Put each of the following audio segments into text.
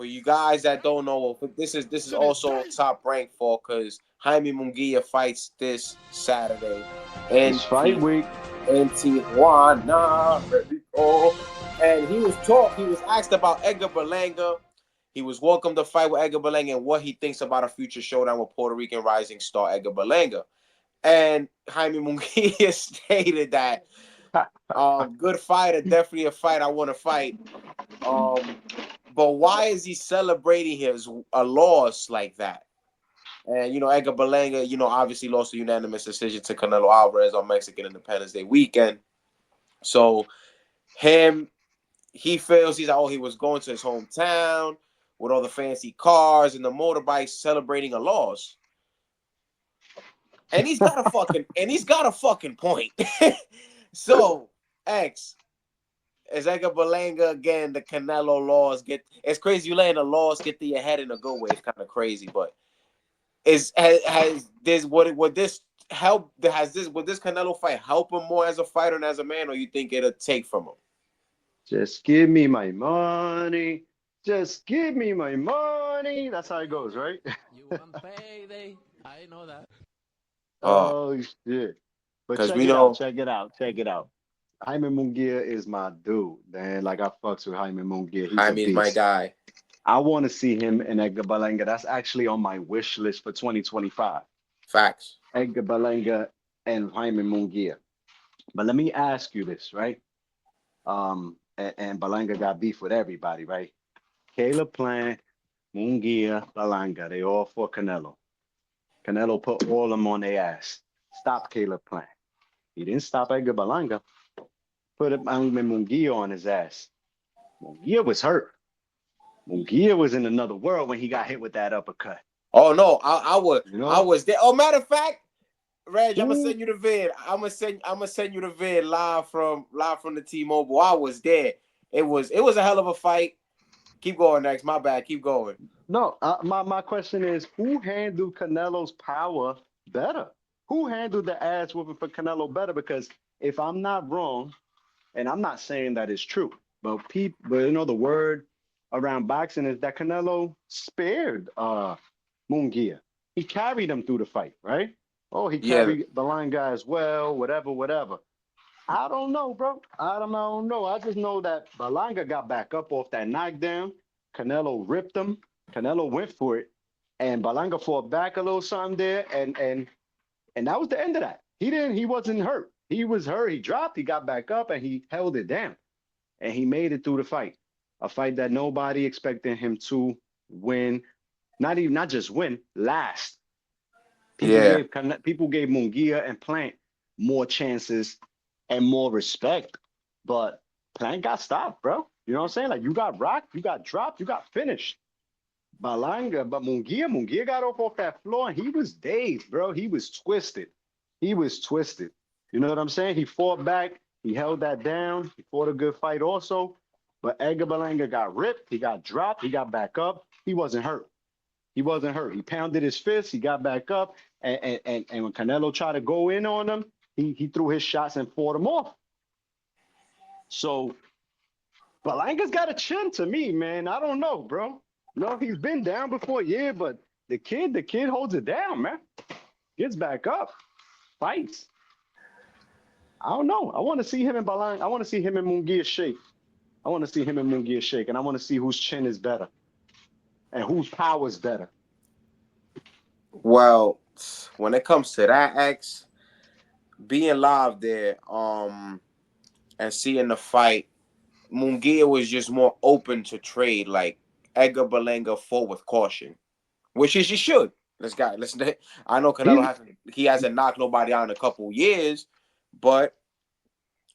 for you guys that don't know, this is also Top Rank for because Jaime Mungia fights this Saturday in It's fight week. Tijuana, Mexico. And he was asked about Edgar Berlanga. He was welcome to fight with Edgar Berlanga and what he thinks about a future showdown with Puerto Rican rising star Edgar Berlanga. And Jaime Munguia stated that good fighter, definitely a fight I want to fight. But why is he celebrating a loss like that? And Edgar Berlanga, obviously lost a unanimous decision to Canelo Alvarez on Mexican Independence Day weekend. So he feels he was going to his hometown with all the fancy cars and the motorbikes celebrating a loss. And he's got a fucking point. So, X, is Edgar Berlanga again the Canelo loss? It's crazy you letting a loss get to your head in a good way. It's kind of crazy, but would this Canelo fight help him more as a fighter and as a man, or you think it'll take from him? Just give me my money. Just give me my money. That's how it goes, right? You want payday? I know that. Oh shit! But Because check we it out. know Check it out. Check it out. Jaime Mungia is my dude, man. Like I fucks with Jaime Mungia. He's a Jaime is my beast. guy. I want to see him in Edgar Berlanga. That's actually on my wish list for 2025. Facts. Edgar Berlanga and Jaime Mungia. But let me ask you this, right? And Berlanga got beef with everybody, right? Caleb Plant, Mungia, Berlanga, they all for Canelo. Canelo put all of them on their ass. Stop Caleb Plant. He didn't stop Edgar Berlanga. Put Mungia on his ass. Mungia was hurt. Mungia was in another world when he got hit with that uppercut. Oh no, I was there. Oh, matter of fact, Reg, I'm gonna Ooh. send you the vid. I'm gonna send you the vid live from the T-Mobile. I was there. It was a hell of a fight. Keep going, next. My bad. Keep going. No, my question is, who handled Canelo's power better? Who handled the ass whooping for Canelo better? Because if I'm not wrong, and I'm not saying that it's true, but the word around boxing is that Canelo spared Mungia. He carried him through the fight, right? Oh, he carried the line guy as well, whatever. I don't know, bro. I don't know. I just know that Berlanga got back up off that knockdown. Canelo ripped him. Canelo went for it, and Berlanga fought back a little something there, and that was the end of that. He wasn't hurt. He was hurt. He dropped. He got back up, and he held it down, and he made it through the fight. A fight that nobody expected him to win. Not just win, last. People gave Mungia and Plant more chances and more respect, but Plant got stopped, bro. You know what I'm saying? Like, you got rocked, you got dropped, you got finished. Berlanga, but Mungia got off that floor and he was dazed, bro. He was twisted. You know what I'm saying? He fought back. He held that down. He fought a good fight also. But Edgar Berlanga got ripped. He got dropped. He got back up. He wasn't hurt. He pounded his fist. He got back up. And when Canelo tried to go in on him, he threw his shots and fought him off. So Berlanga's got a chin to me, man. I don't know, bro. No, he's been down before, yeah, but the kid holds it down, man. Gets back up, fights. I don't know. I want to see him in Berlanga. I want to see him in Mungia shake. And I want to see whose chin is better and whose power is better. Well, when it comes to that, X, being live there, and seeing the fight, Mungia was just more open to trade. Like, Edgar Berlanga fought with caution, which is you should. I know Canelo hasn't knocked nobody out in a couple years, but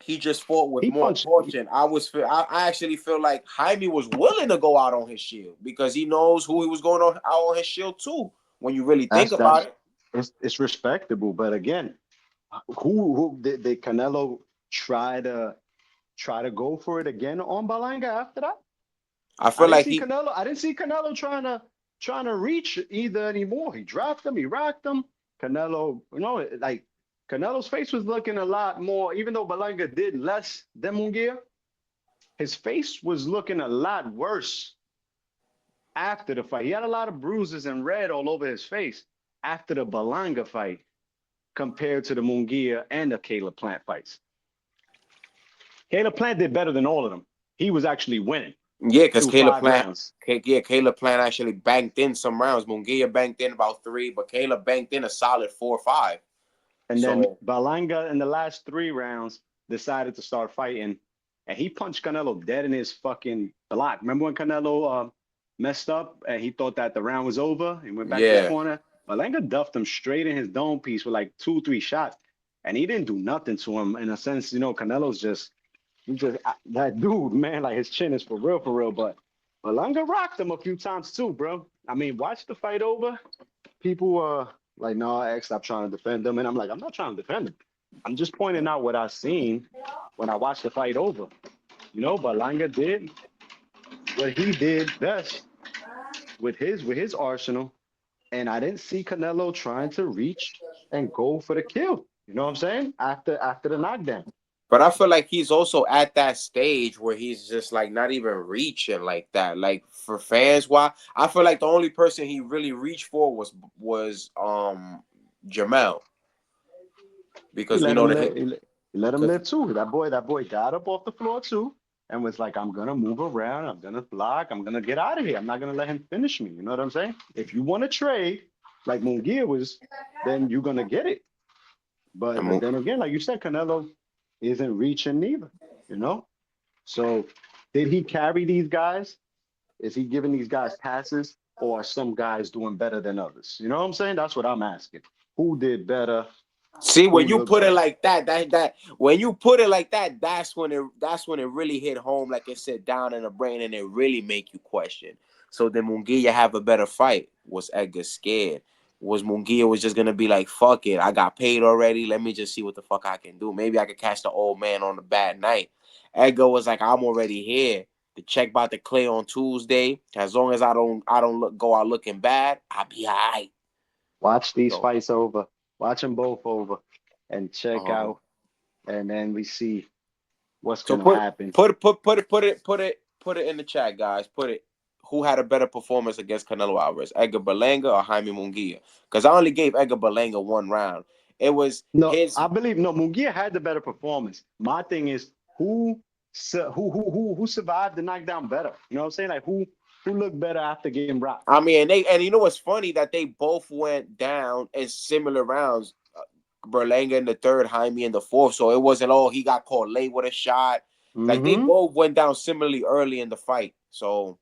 he just fought with more caution. I actually feel like Jaime was willing to go out on his shield because he knows who he was going out on his shield too. When you really think about it, it's respectable. But again, who did Canelo try to go for it again on Berlanga after that? I didn't see Canelo trying to reach either anymore. He dropped him, he rocked him. Canelo, like Canelo's face was looking a lot more, even though Berlanga did less than Mungia, his face was looking a lot worse after the fight. He had a lot of bruises and red all over his face after the Berlanga fight compared to the Mungia and the Caleb Plant fights. Caleb Plant did better than all of them. He was actually winning. Yeah, because through Caleb 5 Plant, rounds. Caleb Plant actually banked in some rounds. Mungia banked in about 3, but Caleb banked in a solid 4 or 5. And then Berlanga in the last 3 rounds decided to start fighting, and he punched Canelo dead in his fucking block. Remember when Canelo messed up and he thought that the round was over? He went back to the corner. Berlanga duffed him straight in his dome piece with like 2-3 shots, and he didn't do nothing to him. In a sense, you know, Canelo's just that dude, man. Like his chin is for real. But Berlanga rocked him a few times too, bro. I mean, watch the fight over. People like, no, X, stop trying to defend him. And I'm like, I'm not trying to defend him. I'm just pointing out what I seen when I watched the fight over. You know, Berlanga did what he did best with his arsenal. And I didn't see Canelo trying to reach and go for the kill. You know what I'm saying? After the knockdown. But I feel like he's also at that stage where he's just like not even reaching like that. Like for fans, why? I feel like the only person he really reached for was Jamel, because we know that he let him live too. That boy got up off the floor too and was like, I'm gonna move around, I'm gonna block, I'm gonna get out of here. I'm not gonna let him finish me. You know what I'm saying? If you want to trade like Mungia was, then you're gonna get it. But then again, like you said, Canelo isn't reaching neither, you know? So did he carry these guys? Is he giving these guys passes, or are some guys doing better than others? You know what I'm saying? That's what I'm asking. Who did better? See, when you put it like that when you put it like that, that's when it really hit home, like it sit down in the brain and it really make you question. So did Mungia have a better fight? Was Edgar scared? Was Mungia was just gonna be like, fuck it, I got paid already, let me just see what the fuck I can do. Maybe I could catch the old man on a bad night. Edgar was like, I'm already here. The check about to clear on Tuesday. As long as I don't go out looking bad, I'll be all right. Watch these fights over. Watch them both over and check out, and then we see what's gonna happen. Put it in the chat, guys. Put it. Who had a better performance against Canelo Alvarez, Edgar Berlanga or Jaime Mungia? Because I only gave Edgar Berlanga 1 round. It was his. I believe Mungia had the better performance. My thing is who survived the knockdown better. You know what I'm saying? Like who looked better after getting rocked? I mean, and you know what's funny, that they both went down in similar rounds. Berlanga in the 3rd, Jaime in the 4th. So it wasn't he got caught late with a shot. Like they both went down similarly early in the fight. So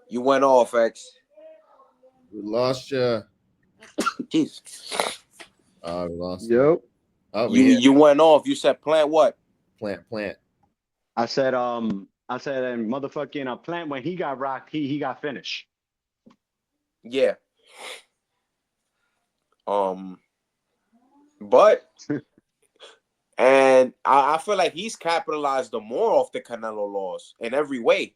you went off, X. We lost you. Jeez. We lost you. Oh, you went off. You said Plant what? Plant. I said and motherfucking Plant, when he got rocked, he got finished. Yeah. But and I feel like he's capitalized the more off the Canelo loss in every way.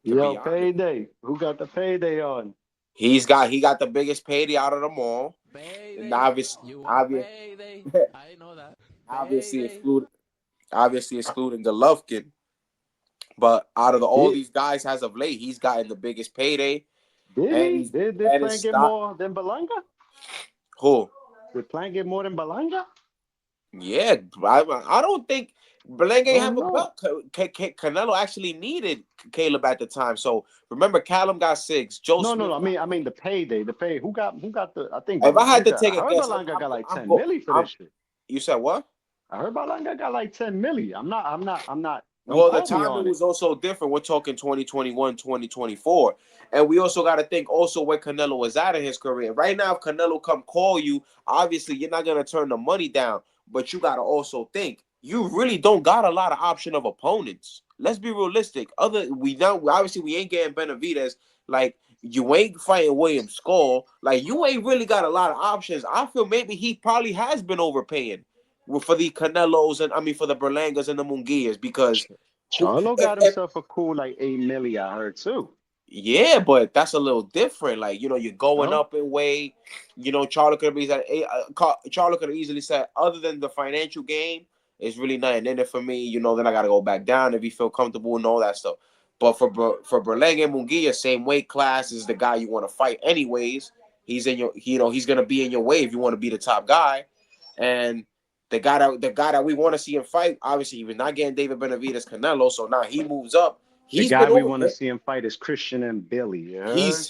Yo, payday. Who got the payday on? He got the biggest payday out of them all. Payday. And obviously, I know that. Obviously excluding Golovkin. But out of all these guys as of late, he's gotten the biggest payday. Did Plant get more than Berlanga? Who? Did Plant get more than Berlanga? Yeah, I don't think Berlanga ain't have a belt. Canelo actually needed Caleb at the time. So remember, Callum got 6. Joe Smith. No. I mean the payday. The pay. Who got the? I think. If I had to take a guess, Berlanga got like 10 milli for this shit. You said what? I heard Berlanga got like 10 milli. I'm not. Well, the timing was also different. We're talking 2021, 2024. And we also got to think also where Canelo was at in his career. Right now, if Canelo come call you, obviously you're not going to turn the money down. But you got to also think, you really don't got a lot of option of opponents. Let's be realistic. We ain't getting Benavidez. Like, you ain't fighting William Skull. Like, you ain't really got a lot of options. I feel maybe he probably has been overpaying for the Canelos for the Berlangas and the Mungias, because Charlo got himself a cool like 8 milli, I heard too. Yeah, but that's a little different. Like, you're going No, up in weight. Charlo could have said, Charlo could have easily said, other than the financial gain, it's really nothing in it for me. Then I got to go back down if you feel comfortable and all that stuff. But for Berlanga and Mungia, same weight class is the guy you want to fight anyways. He's in your, he's gonna be in your way if you want to be the top guy. And the guy that we want to see him fight, obviously, he was not getting David Benavidez Canelo, so now he moves up. the He's guy been we want to over. see him fight is Christian and Billy. You heard? He's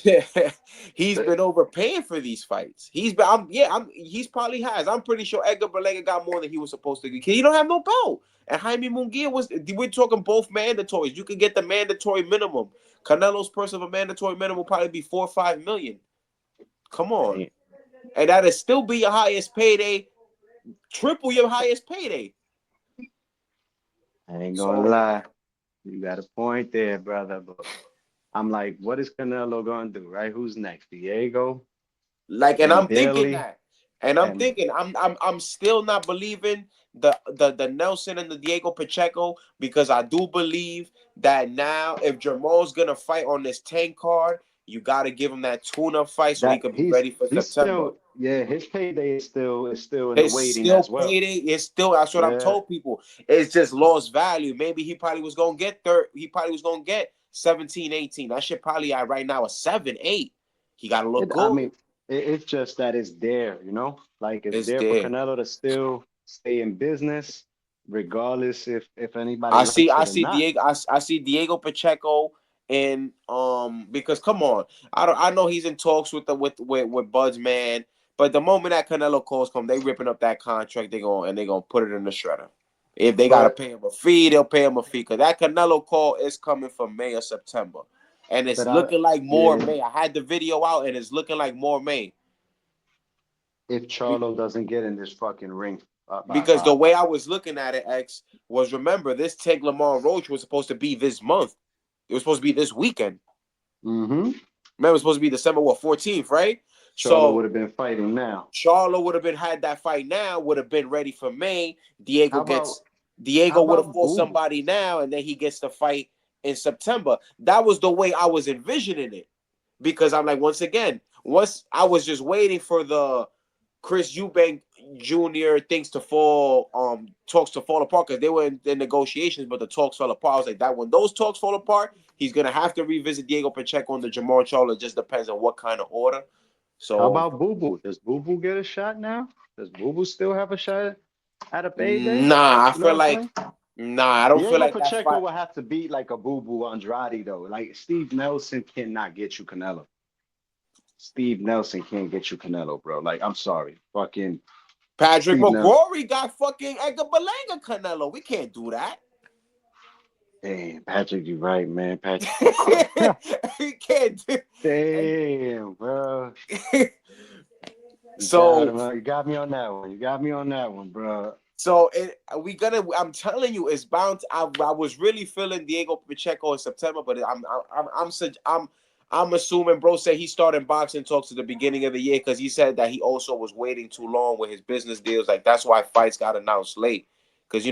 he's been overpaying for these fights. He's probably has. I'm pretty sure Edgar Berlanga got more than he was supposed to get. He don't have no belt. And Jaime Munguia we're talking both mandatories. You could get the mandatory minimum. Canelo's purse of a mandatory minimum will probably be 4 or 5 million. Come on. And that'll still be your highest payday, triple your highest payday. I ain't gonna lie. You got a point there, brother. But I'm like, what is Canelo gonna do, right? Who's next? Diego And and I'm thinking Billy that. And I'm and thinking, I'm still not believing the Nelson and the Diego Pacheco, because I do believe that now if Jamal's gonna fight on this 10 card, you gotta give him that tune-up fight so he that could be ready for he's September. still, yeah, his payday is still in the It's waiting still as well. payday. It's still, that's what I've Yeah. told people. It's just lost value. Maybe he probably was gonna get he probably was gonna get 17, 18. That shit probably at right now a 7, 8. He gotta look I good. mean, it's just that it's there, like it's It's there for there. Canelo to still stay in business, regardless if anybody I see. likes I it or see not. Diego. I see Diego Pacheco, and because come on, I know he's in talks with with Bud's man, but the moment that Canelo calls come, they ripping up that contract. They gonna put it in the shredder. If they gotta But pay him a fee, they'll pay him a fee, because that Canelo call is coming for May or September, and it's but I looking like more yeah, May. I had the video out, and it's looking like more May. if Charlo doesn't get in this fucking ring, Because the way I was looking at it, X, was, remember, this Tank Lamar Roach was supposed to be this month. It was supposed to be this weekend. mm-hmm. Remember, it was supposed to be December 14th, right? Charlo would So have been fighting now. Charlo would have been had that fight now, would have been ready for May. How about Diego how would have about fought Boo Boo? somebody now, and then he gets the fight in September. That was the way I was envisioning it. Because I'm like, once I was just waiting for the Chris Eubank Jr. Talks to fall apart, because they were in negotiations, but the talks fell apart. I was like, that when those talks fall apart, he's gonna have to revisit Diego Pacheco and the Jamal Charlo. It just depends on what kind of order. How So about Boo Boo? Does Boo Boo get a shot now? Does Boo Boo still have a shot at a payday? nah, I You know feel what I'm like saying? I don't feel Diego like that Pacheco fight. will have to beat like a Boo Boo Andrade though. Like Steve Nelson cannot get you Canelo. Steve Nelson can't get you Canelo, bro. Like I'm sorry, fucking Patrick Steve Nelson. McGrory got fucking Edgar Berlanga Canelo. We can't do that. Damn, Patrick, you right, man. Patrick. We can't do. Damn, bro. So You got me on that one. You got me on that one, bro. So I'm telling you, it's bound. I was really feeling Diego Pacheco in September, but I'm assuming bro said he started boxing talks at the beginning of the year, because he said that he also was waiting too long with his business deals. Like, that's why fights got announced late, because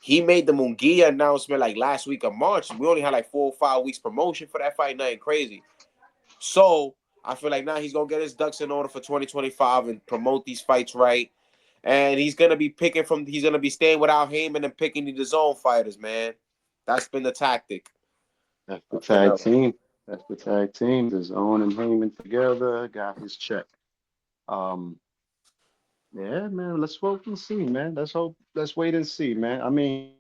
he made the Mungia announcement like last week of March. We only had like 4 or 5 weeks promotion for that fight. Nothing crazy. So I feel like now he's gonna get his ducks in order for 2025 and promote these fights right. And he's gonna be staying without Heyman and picking the zone fighters, man. That's been the tactic. That's the tag team. That's the tag team. There's Owen and Heyman together. Got his check. Um, yeah, man. Let's hope and see, man. Let's wait and see, man. I mean,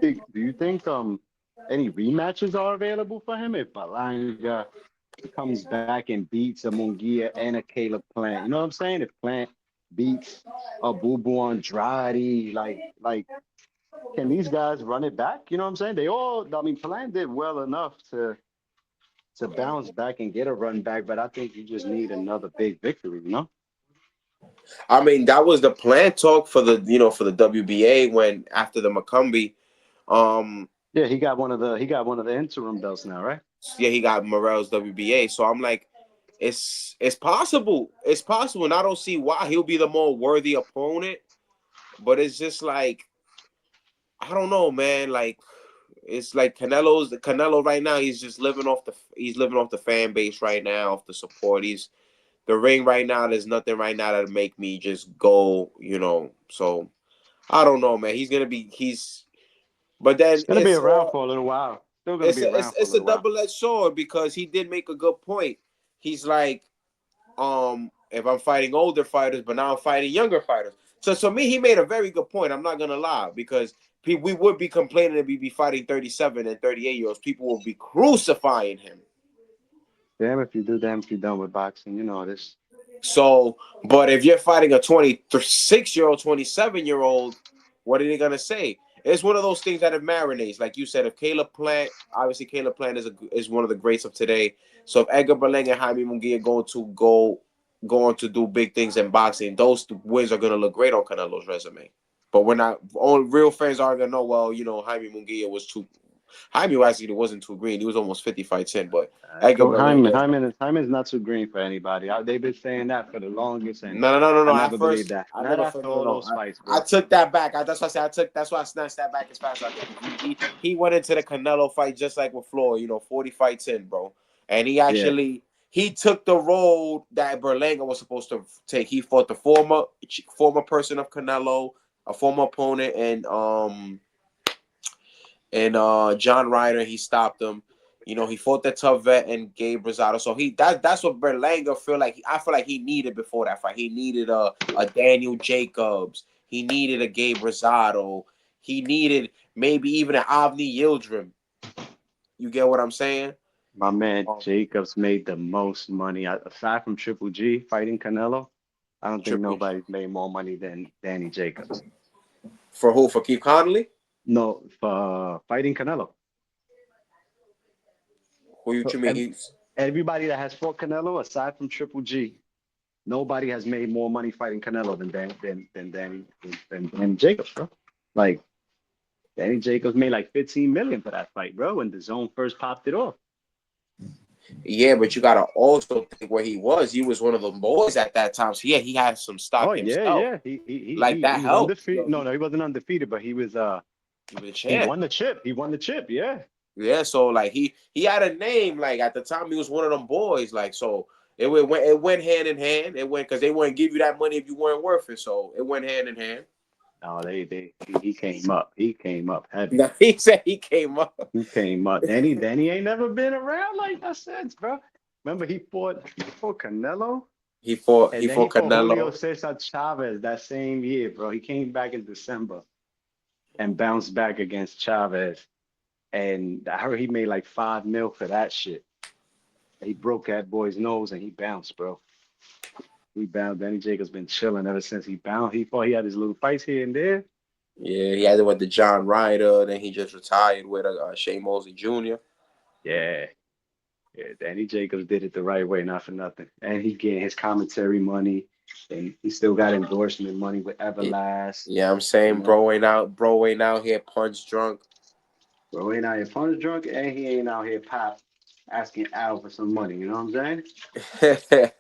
do you think any rematches are available for him if Balanga comes back and beats a Mungia and a Caleb Plant? You know what I'm saying? If Plant beats a Boo Boo Andrade, like can these guys run it back? You know what I'm saying? Plant did well enough to bounce back and get a run back, but I think you just need another big victory, you know? I mean, that was the plan talk for the WBA when after the Macumbi. Yeah, he got one of the interim belts now, right? Yeah, he got Morel's WBA. So I'm like, it's possible. It's possible, and I don't see why. He'll be the more worthy opponent, but it's just like, I don't know, man. Like, it's like Canelo right now. He's just living off the fan base right now, off the support. He's the ring right now. There's nothing right now that'll make me just go. So I don't know, man. But It's then gonna be around for a little while. Still gonna be around for a it's a little while. double-edged sword because he did make a good point. He's like, if I'm fighting older fighters, but now I'm fighting younger fighters. So to me, he made a very good point. I'm not gonna lie, because we would be complaining if we be fighting 37 and 38-year-olds. People will be crucifying him. Damn if you do, damn if you're done with boxing. You know this. So, but if you're fighting a 26-year-old, 27-year-old, what are they gonna say? It's one of those things that it marinates. Like you said, if Caleb Plant, obviously Caleb Plant is one of the greats of today. So if Edgar Berlanga and Jaime Munguia going to do big things in boxing, those wins are gonna look great on Canelo's resume. But we're not all real fans aren't gonna know. Well, Jaime Munguia was too. Jaime actually wasn't too green. He was almost 50 fights in, but Edgar Berlanga. Hyman's not too green for anybody. They've been saying that for the longest, and No. I never believed that. I Not never after felt all no. those fights, I bro. took that back. That's why I said I took. That's why I snatched that back as fast as I could. He went into the Canelo fight just like with Floyd. 40 fights in, bro, and Yeah, he took the road that Berlanga was supposed to take. He fought the former person of Canelo, a former opponent, and John Ryder. He stopped him. He fought the tough vet and Gabe Rosado. So that's what Berlanga I feel like he needed before that fight. He needed a Daniel Jacobs. He needed a Gabe Rosado. He needed maybe even an Avni Yildirim. You get what I'm saying? my man Um, Jacobs made the most money aside from Triple G fighting Canelo. I don't think Triple nobody's made more money than Danny Jacobs. for who? For Keith Connolly? No, for fighting Canelo. Who you So mean? He's everybody that has fought Canelo, aside from Triple G, nobody has made more money fighting Canelo than Danny Jacobs, bro. Like Danny Jacobs made like 15 million for that fight, bro, when the zone first popped it off. Yeah, but you gotta also think where he was. He was one of the boys at that time. So yeah, he had some Oh stock yeah, himself. yeah. He Like he that was helped. undefeated. No, he wasn't undefeated, but he was He was a he champ. won the chip. He won the chip, yeah. Yeah, so like he had a name. Like at the time, he was one of them boys. Like so, it went hand in hand. It went because they wouldn't give you that money if you weren't worth it. So it went hand in hand. No, he came up. He came up heavy. Now he said he came up. He came up. Danny ain't never been around like that since, bro. Remember he fought Canelo? He fought And he then he fought fought Julio Canelo. Cesar Chavez that same year, bro. He came back in December and bounced back against Chavez. And I heard he made like 5 mil for that shit. He broke that boy's nose and he bounced, bro. He bounced. Danny Jacobs been chilling ever since he bounced. He had his little fights here and there. Yeah, he had it with the John Ryder. Then he just retired with Shea Mosley Jr. Yeah. Yeah, Danny Jacobs did it the right way, not for nothing. And he getting his commentary money, and he still got endorsement money with Everlast. Yeah, I'm You saying know, bro ain't out here punch drunk. bro ain't out here punch drunk, and he ain't out here pop asking Al for some money. You know what I'm saying?